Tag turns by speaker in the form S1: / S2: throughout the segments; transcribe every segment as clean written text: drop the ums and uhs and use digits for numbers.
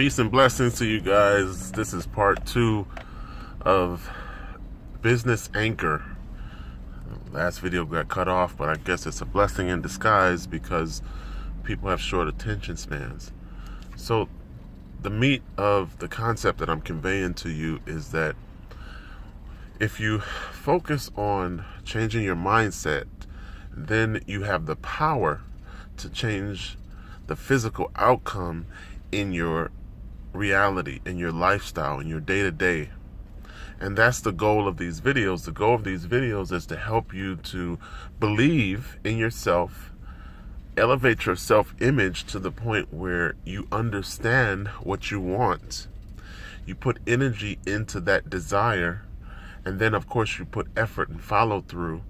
S1: Peace and blessings to you guys. This is part 2 of Business Anchor. Last video got cut off, but I guess it's a blessing in disguise because people have short attention spans. So the meat of the concept that I'm conveying to you is that if you focus on changing your mindset, then you have the power to change the physical outcome in your reality, in your lifestyle, in your day-to-day. And that's the goal of these videos. The goal of these videos is to help you to believe in yourself, elevate your self-image to the point where you understand what you want. You put energy into that desire, and then of course you put effort and follow through.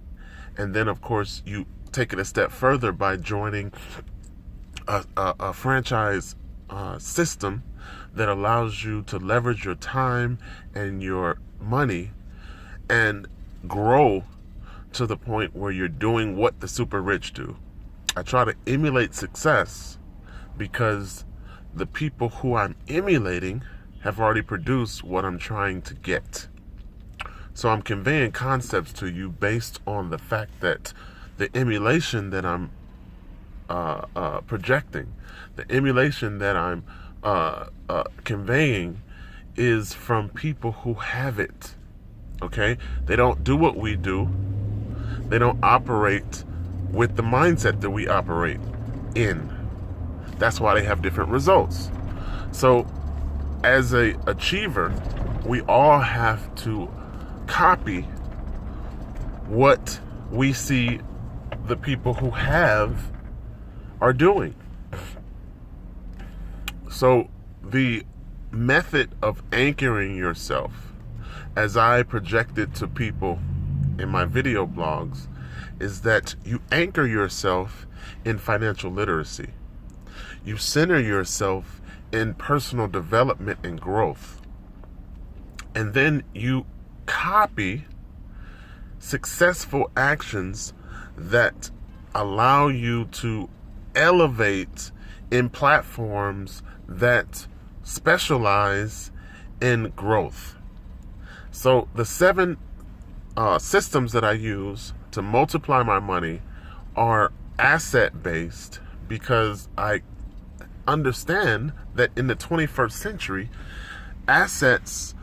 S1: And then of course you take it a step further by joining a franchise system that allows you to leverage your time and your money and grow to the point where you're doing what the super rich do. I try to emulate success because the people who I'm emulating have already produced what I'm trying to get. So I'm conveying concepts to you based on the fact that the emulation that I'm projecting, the emulation that I'm conveying is from people who have it. Okay? They don't do what we do. They don't operate with the mindset that we operate in. That's why they have different results. So as a achiever, we all have to copy what we see the people who have are doing. So the method of anchoring yourself, as I projected to people in my video blogs, is that you anchor yourself in financial literacy. You center yourself in personal development and growth. And then you copy successful actions that allow you to elevate in platforms that specialize in growth. So the 7 systems that I use to multiply my money are asset-based because I understand that in the 21st century, assets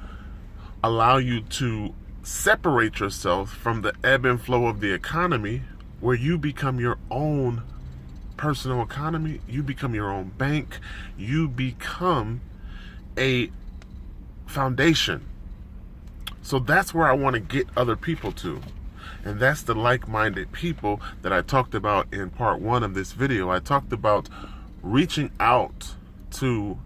S1: allow you to separate yourself from the ebb and flow of the economy, where you become your own personal economy, you become your own bank, you become a foundation. So that's where I want to get other people to. And that's the like-minded people that I talked about in part 1 of this video. I talked about reaching out to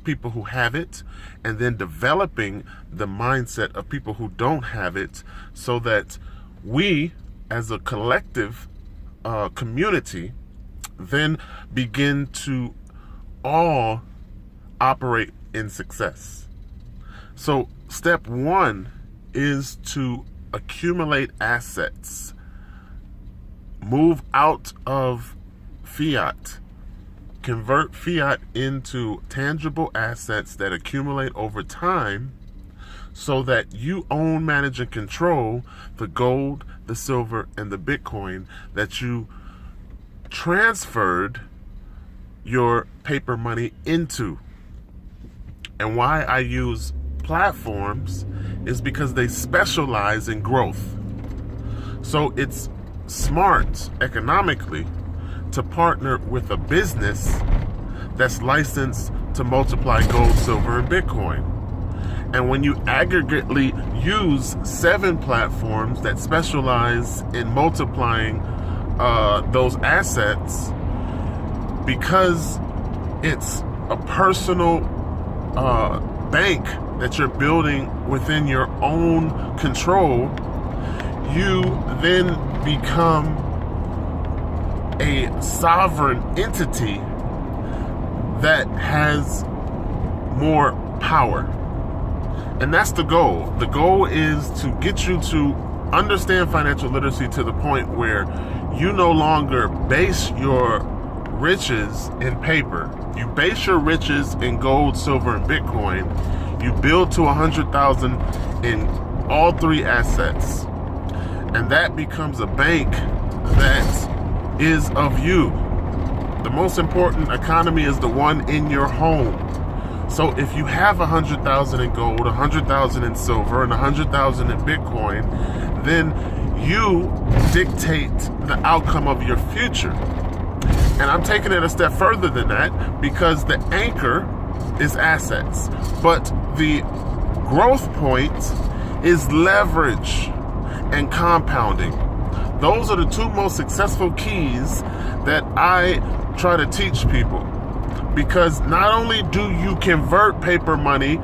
S1: people who have it and then developing the mindset of people who don't have it so that we as a collective community then begin to all operate in success. So step 1 is to accumulate assets, move out of fiat, convert fiat into tangible assets that accumulate over time so that you own, manage, and control the gold, the silver, and the Bitcoin that you transferred your paper money into. And why I use platforms is because they specialize in growth. So it's smart economically to partner with a business that's licensed to multiply gold, silver, and Bitcoin. And when you aggregately use 7 platforms that specialize in multiplying those assets, because it's a personal bank that you're building within your own control, you then become a sovereign entity that has more power. And that's the goal. The goal is to get you to understand financial literacy to the point where you no longer base your riches in paper. You base your riches in gold, silver, and Bitcoin. You build to 100,000 in all three assets. And that becomes a bank that is of you. The most important economy is the one in your home. So if you have 100,000 in gold, 100,000 in silver, and 100,000 in Bitcoin, then you dictate the outcome of your future. And I'm taking it a step further than that because the anchor is assets. But the growth point is leverage and compounding. Those are the two most successful keys that I try to teach people. Because not only do you convert paper money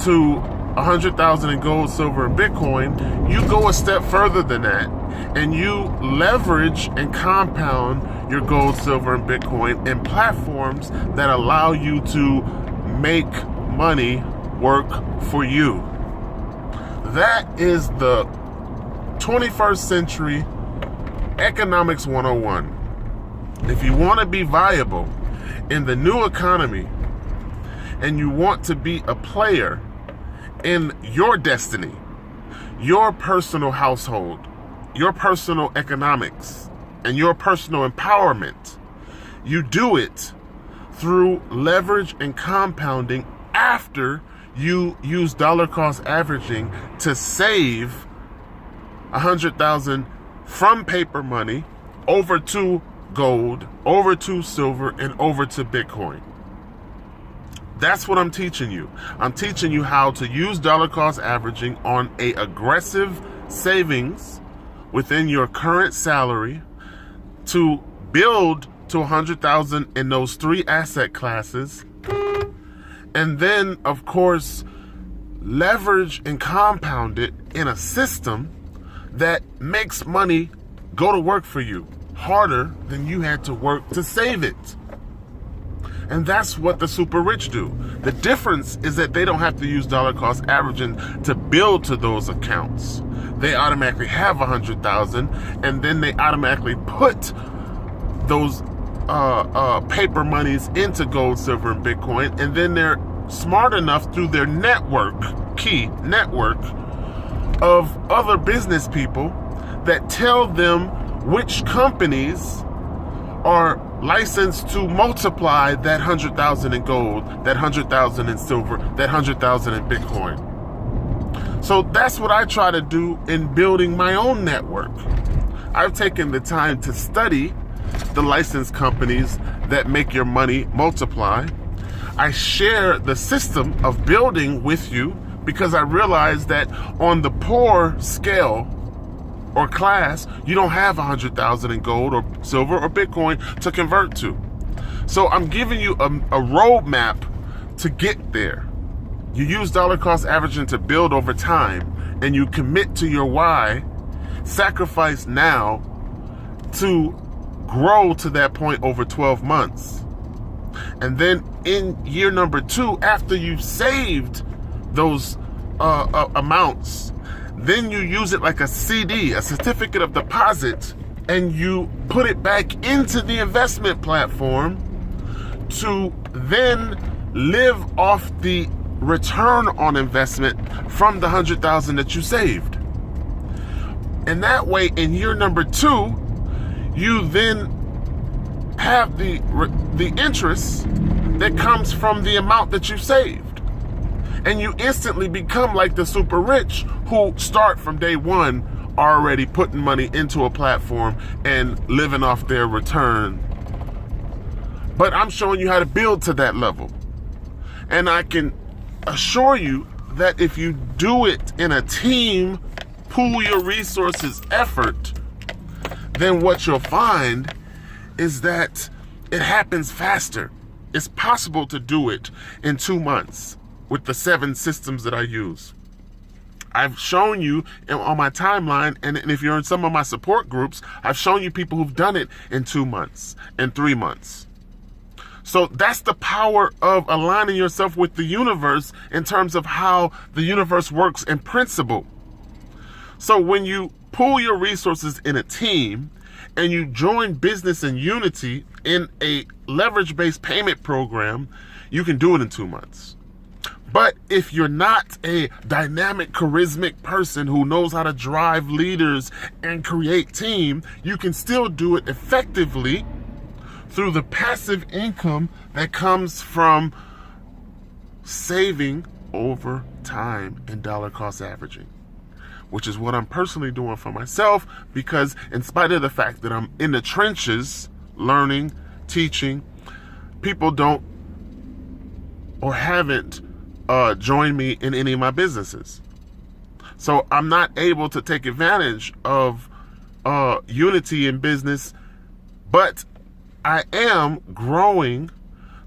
S1: to 100,000 in gold, silver, and Bitcoin, you go a step further than that. And you leverage and compound your gold, silver, and Bitcoin in platforms that allow you to make money work for you. That is the 21st century economics 101. If you want to be viable in the new economy and you want to be a player in your destiny, your personal household, your personal economics, and your personal empowerment, you do it through leverage and compounding after you use dollar cost averaging to save 100,000 from paper money over to gold, over to silver, and over to Bitcoin. That's what I'm teaching you. I'm teaching you how to use dollar cost averaging on a aggressive savings within your current salary to build to 100,000 in those three asset classes. And then, of course, leverage and compound it in a system that makes money go to work for you harder than you had to work to save it. And that's what the super rich do. The difference is that they don't have to use dollar cost averaging to build to those accounts. They automatically have 100,000, and then they automatically put those paper monies into gold, silver, and Bitcoin, and then they're smart enough through their key network of other business people that tell them which companies are licensed to multiply that 100,000 in gold, that 100,000 in silver, that 100,000 in Bitcoin. So that's what I try to do in building my own network. I've taken the time to study the licensed companies that make your money multiply. I share the system of building with you because I realize that on the poor scale or class, you don't have 100,000 in gold or silver or Bitcoin to convert to. So I'm giving you a roadmap to get there. You use dollar cost averaging to build over time, and you commit to your why, sacrifice now to grow to that point over 12 months. And then in year number 2, after you've saved those amounts, then you use it like a CD, a certificate of deposit, and you put it back into the investment platform to then live off the return on investment from the 100,000 that you saved. And that way, in year number 2, you then have the interest that comes from the amount that you saved. And you instantly become like the super rich who start from day one already putting money into a platform and living off their return. But I'm showing you how to build to that level. And I can assure you that if you do it in a team, pool your resources effort, then what you'll find is that it happens faster. It's possible to do it in 2 months with the 7 systems that I use. I've shown you on my timeline, and if you're in some of my support groups, I've shown you people who've done it in 2 months and 3 months. So that's the power of aligning yourself with the universe in terms of how the universe works in principle. So when you pool your resources in a team and you join Business and Unity in a leverage-based payment program, you can do it in 2 months. But if you're not a dynamic, charismatic person who knows how to drive leaders and create team, you can still do it effectively through the passive income that comes from saving over time and dollar cost averaging, which is what I'm personally doing for myself, because in spite of the fact that I'm in the trenches learning, teaching, people don't or haven't joined me in any of my businesses. So I'm not able to take advantage of unity in business, but I am growing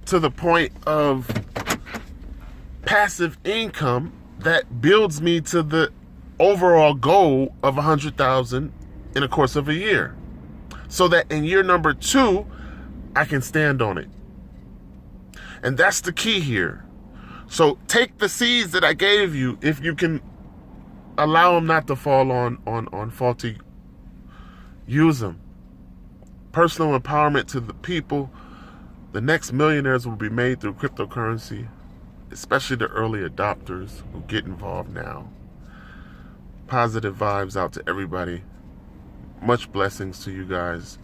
S1: to the point of passive income that builds me to the overall goal of 100,000 in the course of a year, so that in year number 2, I can stand on it. And that's the key here. So take the seeds that I gave you, if you can allow them not to fall on faulty, use them. Personal empowerment to the people. The next millionaires will be made through cryptocurrency, especially the early adopters who get involved now. Positive vibes out to everybody. Much blessings to you guys.